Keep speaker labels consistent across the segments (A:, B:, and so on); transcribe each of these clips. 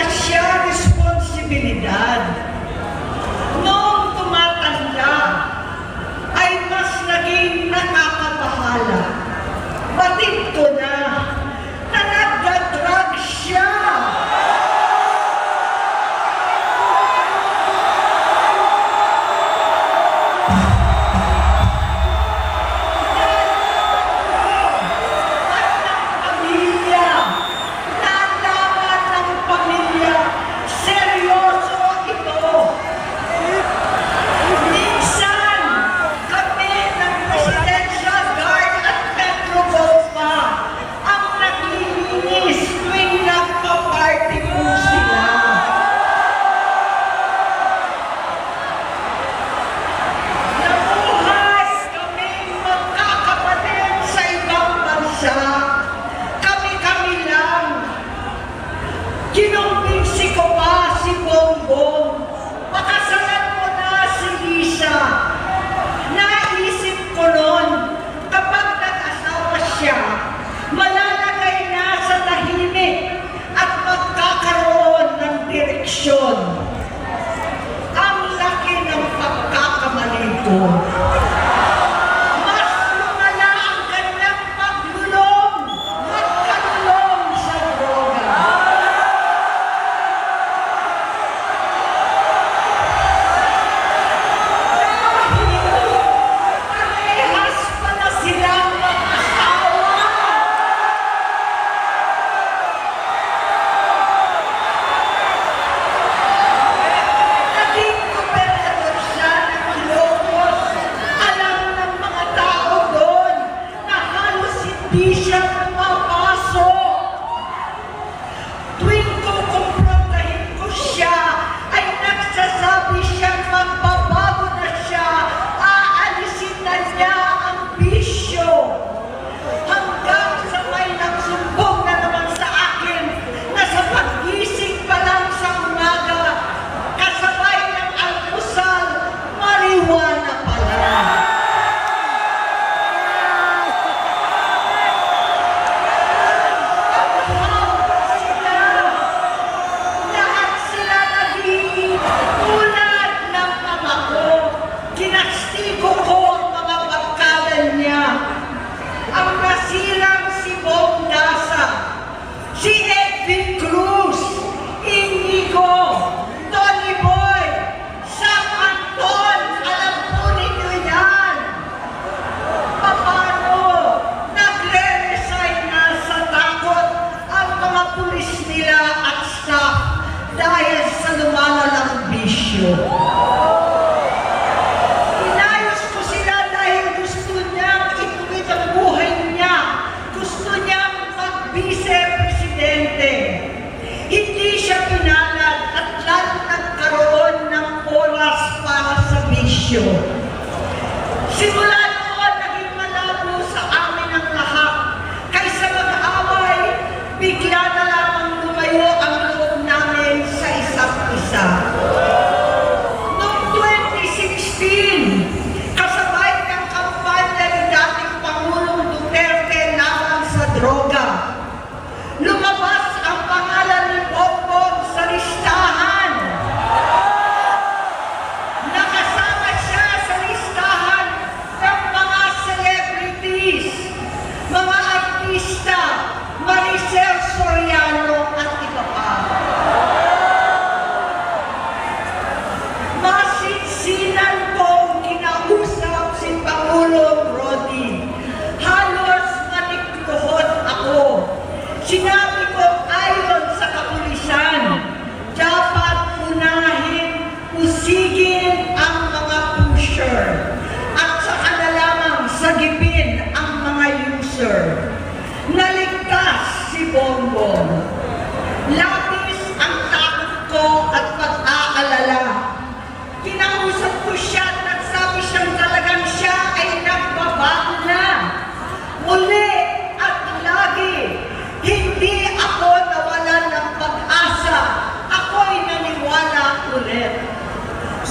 A: na siya responsibilidad. Noong tumatanda, ay mas naging nakakabahala. Batid ko na nagda-drug siya. Kinumbinsi ko pa si Bongbong, pakasalan mo na si Lisa. Naisip ko noon, kapag nag-asawa siya, malalagay na sa tahimik at magkakaroon ng direksyon. Ang laki ng pagkakamali ko. Di siya mapasok. Tuwing kukumprontahin ko siya, ay nagsasabi siya magbabago na siya, aalisin na niya ang bisyo. Hanggang sa may nagsumbong na naman sa akin na sa pag-gising pa lang sa umaga, kasabay ng almusal, marijuana pala. Kinastigo ko ang mga pagkalan niya. Ang nasirang si Bong Dasa, si Edwin Cruz, Inigo, Tony Boy, Sam Anton, alam po ninyo yan. Paano nagre-resign na sa takot ang mga pulis nila at staff dahil sa lumalalang bisyo? Hindi siya pinalad at lalo nagkaroon ng oras para sa bisyo. Simula noon, naging malabo sa amin ang lahat. Kaysa mag-away, bigla na lamang lumayo ang loob namin sa isa't isa. Noong 2016, kasabay ng kampanya ni dating Pangulong Duterte laban sa droga, lumabas ang pangalan ni Bongbong sa listahan. Nakasama siya sa listahan ng mga celebrities, mga artista, Maricel Soriano at iba pa. Masinsinan kong kinausap si Pangulong Rodi. Halos manikluhod ako. Sinabi ko ayon sa kapulisan, dapat unahin, usigin ang mga pusher at saka na lamang sagipin ang mga user. Naligtas si Bongbong. Labis ang takot ko at pag-aalala. Kinausap ko siya at nagsabi siyang talagang siya ay nagbabago na. Muli at lagi. Hindi ako nawalan ng pag-asa. Ako'y naniwala ulit.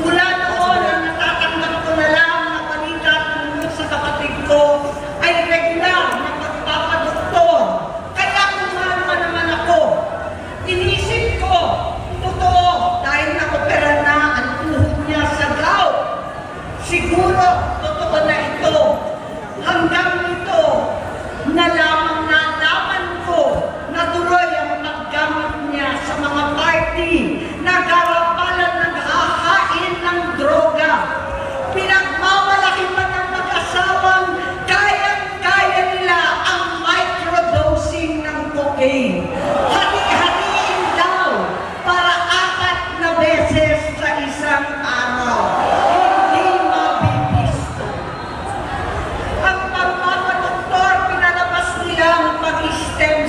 A: Mula noon, ang natatanggap ko na lang na balita tungkol sa kapatid ko ay regular na pagpapadoktor. Kaya kumalma naman ako.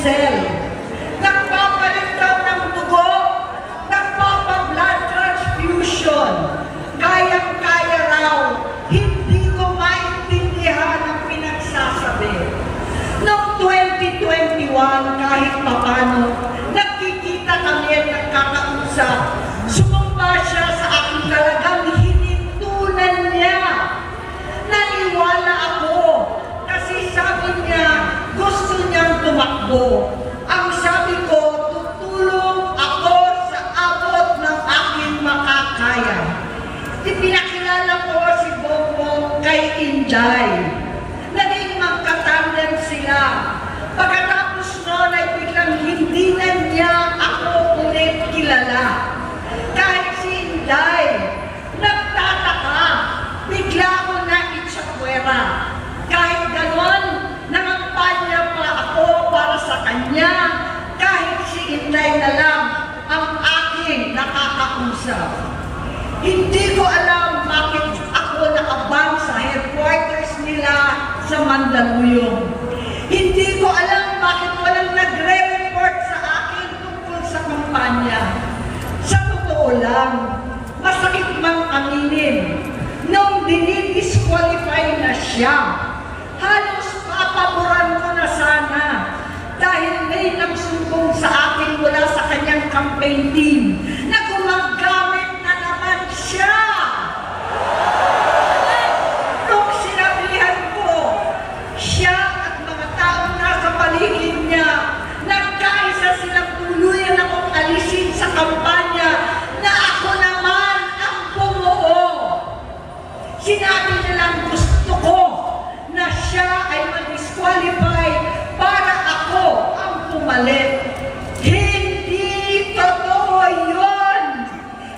A: cell. Nagpapalit daw ng dugo, nagpapa-blood transfusion. Kayang-kaya raw, hindi ko maintindihan ang pinagsasabi. Noong 2021, kahit papano, nagkikita kami at nagkakausap. Sumumpa siya sa akin, talagang hinintunan niya. Naniwala ako kasi sabi niya gusto niyang tumakbo. Ang sabi ko, tutulong ako sa abot ng aking makakaya. Ipinakilala ko si Bongbong kay Inday. Naging magkatandem sila. Pagkatapos noon ay biglang hindi na niya ako ulit kilala. Kahit si Inday, nagtataka, bigla ko na itsapwera. Kahit ganon, nangampanya pa ako para sa kanya, kahit si Inday na lang ang aking nakakausap. Hindi ko alam bakit ako nakabang sa headquarters nila sa Mandaluyong. Hindi ko alam bakit walang nagre-report sa akin tungkol sa kampanya. Sa totoo lang, masakit mang aminin, nung dinidisqualify na siya, halos papaboran ko na sana dahil may nagsumbong sa akin mula sa kanyang campaign team na gumagamit na naman siya. Nung sinabihan ko, siya at mga taong nasa paligid niya, nagkaisa silang tuluyan akong alisin sa kampanya na ako naman ang bumuo. Sinabi nilang gusto ko na siya ay mag-disqualify para ako ang pumalit. Hindi totoo yun.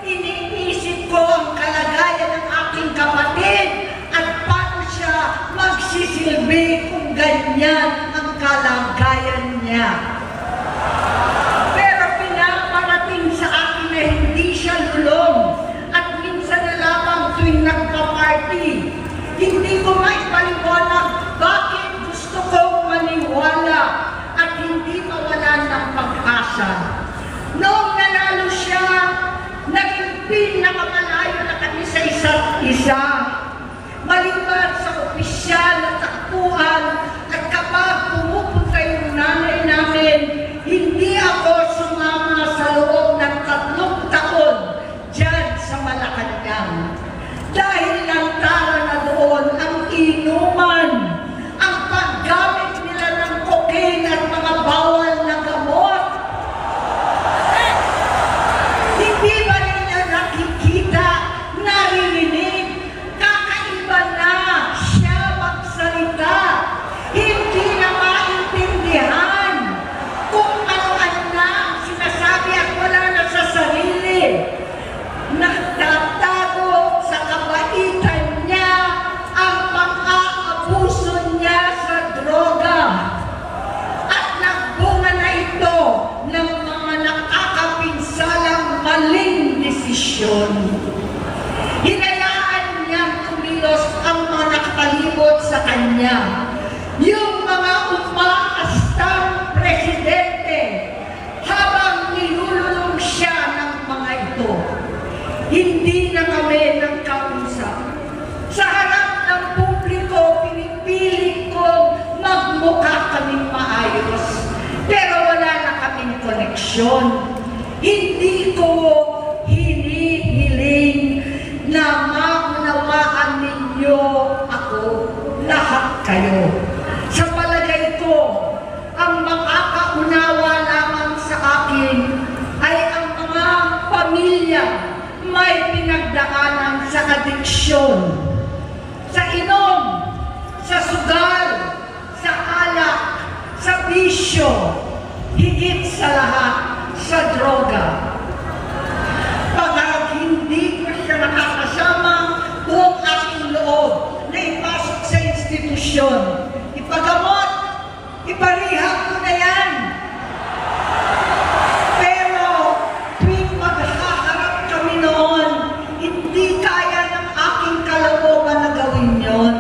A: Iniisip ko ang kalagayan ng aking kapatid at paano siya magsisilbi kung ganyan ang kalagayan niya. Pero pinaparating sa akin na hindi siya lulong at minsan na lamang tuwing nagpa-party. Hindi ko maipaliwanag bakit gusto kong maniwala at hindi mawalan ng pag-asa. Noong nanalo siya, naging pinakamalayo na kami sa isa't isa. Maliban sa opisyal na takbuhan at kapag pumupunta yung nanay namin, hindi ako sumama sa loob ng 3 taon dyan sa Malacanang. Dahil lantaran na doon ang inuman, ang paggamit nila ng cocaine at mga bawal na gamot. Hindi ba ninyo nakikita, naririnig, kakaiba na siya magsalita, hindi na maintindihan kung ano-ano na ang sinasabi at wala na sa sarili. Nagtatago sa kabaitan niya ang pang-aabuso niya sa droga. At nagbunga na ito ng mga nakakapinsalang maling desisyon. Hinayaan niyang kumilos ang mga nakapalibot sa kanya. Yung mga umaastang presidente habang nilululong siya ng mga ito. Hindi na kami nagkausap. Sa harap ng publiko, pinipilit kong magmukha kaming maayos. Pero wala na kaming koneksyon. Hindi ko hinihiling na maunawaan ninyo ako, lahat kayo. Sa palagay ko, ang makakaunawa lamang sa akin ay ang mga pamilya may pinagdaanan sa adiksyon, sa inom, sa sugal, sa alak, sa bisyo, higit sa lahat, sa droga. Pag hindi ko siya nakakasama, buong aking loob na ipasok sa institusyon, ipagamot, iparihab ko na yan. Pero tuwing maghaharap kami noon, hindi kaya ng aking kalooban na gawin yon.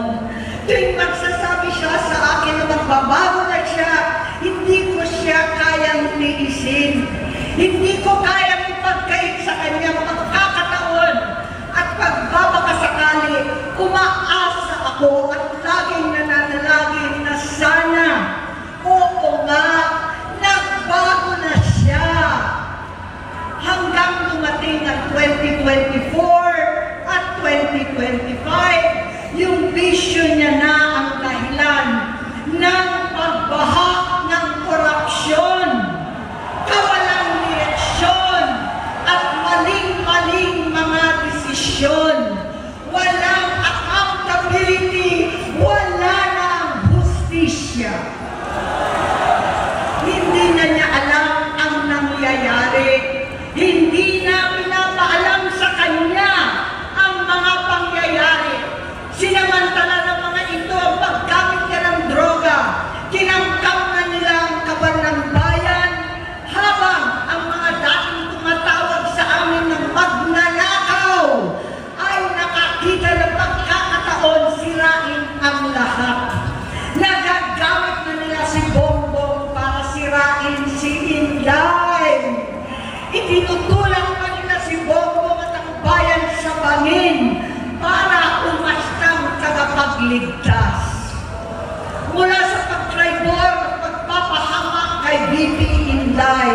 A: Tuwing magsasabi siya sa akin na magbabago na siya, hindi ko siya Hindi ko kayang ipagkait sa kanya pagkakataon at pagbabakasakali. Umaasa ako at laging nananalangin na sana, oo nga, nagbago na siya. Hanggang dumating ang 2024 at 2025, yung vision niya na ang dahilan ng pagbaha ng korupsyon, kawalang direksyon, at maling-maling mga desisyon. Walang accountability, wala na ang hustisya. Hindi na niya alam ang nangyayari. Hindi na pinapaalam sa kanya ang mga pangyayari. Sinamantala ng mga ito ang paggamit niya ng droga. Kinangkap na nila ang kaban ng bayan, habang ang mga dating tumatawag sa amin ng magnanakaw ay nakakita ng pagkakataon sirain ang lahat. Nagagamit na nila si Bongbong para sirain si Inday. Itinutulak pa nila si Bongbong at ang bayan sa bangin para umastang tagapagligtas. Mula sa pagtraidor at pagpapahama kay BP Inday,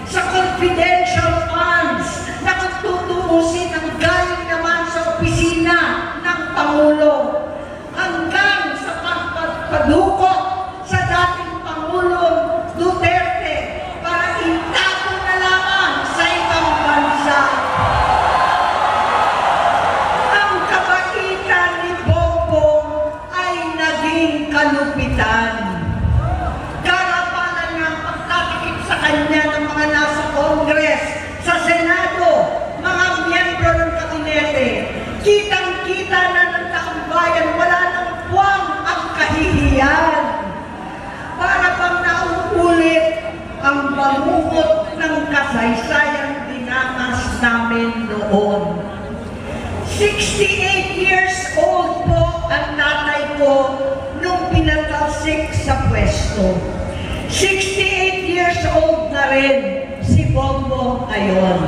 A: sa confidential funds na tutuusin ang galing naman sa opisina ng Pangulo, hanggang sa pagpadukot sa dating Pangulong Duterte para itago na lamang sa ibang bansa. Ang kabaitan ni Bongbong ay naging kalupitan. Karapalan nga ang pagtatakip sa kanya ng mga nasa Congress, sa Senado, mga miyembro ng kabinete. Kitang-kita na ng taong bayan, wala nang puwang ang kahihiyan. Para bang nauulit ang bangungot ng kasaysayang dinanas namin noon. 68 years old po ang tatay ko nung pinatalsik sa pwesto. 68 years old na rin si Bongbong ngayon.